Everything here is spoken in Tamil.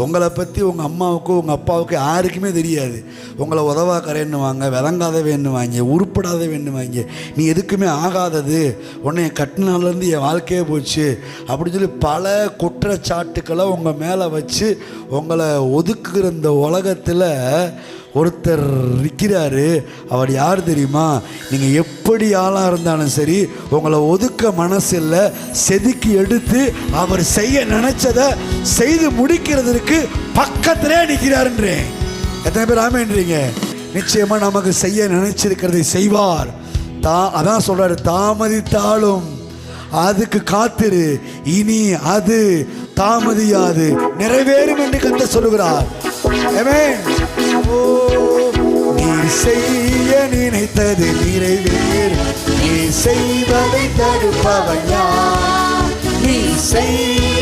உங்களை பற்றி உங்கள் அம்மாவுக்கும் உங்கள் அப்பாவுக்கும் யாருக்குமே தெரியாது. உங்களை உதவாக்கரைன்னுவாங்க, விளங்காதவேன்னுவாங்க, உருப்படாதவேன்னுவாங்க, நீ எதுக்குமே ஆகாதது, உன்னை என் கட்டினாலேருந்து என் வாழ்க்கையே போச்சு அப்படின்னு சொல்லி பல குற்றச்சாட்டுக்களை உங்கள் மேலே வச்சு உங்களை ஒதுக்குகிற இந்த உலகத்தில் ஒருத்தர் இருக்கிறாரு. அவர் யார் தெரியுமா? நீங்கள் எப்படி ஆளாக இருந்தாலும் சரி, உங்களை ஒதுக்க மனசு இல்லை, செதுக்கி எடுத்து அவர் செய்ய நினைச்சதை செய்து முடிக்கிறதுக்கு பக்கத்திலே நிற்கிறாருன்றேன். எத்தனை பேர் ஆமேன்றீங்க? நிச்சயமாக நமக்கு செய்ய நினைச்சிருக்கிறதை செய்வார். அதான் சொல்றாரு, தாமதித்தாலும் அதுக்கு காத்திரு, இனி அது தாமதியாது, நிறைவேறும் என்று கர்த்தர் சொல்லுகிறார். ஆமென். நீ செய்ய நினைத்தது நிறைவேறும், நீ செய்வதை தடுப்பவன் யார்? நீ செய்ய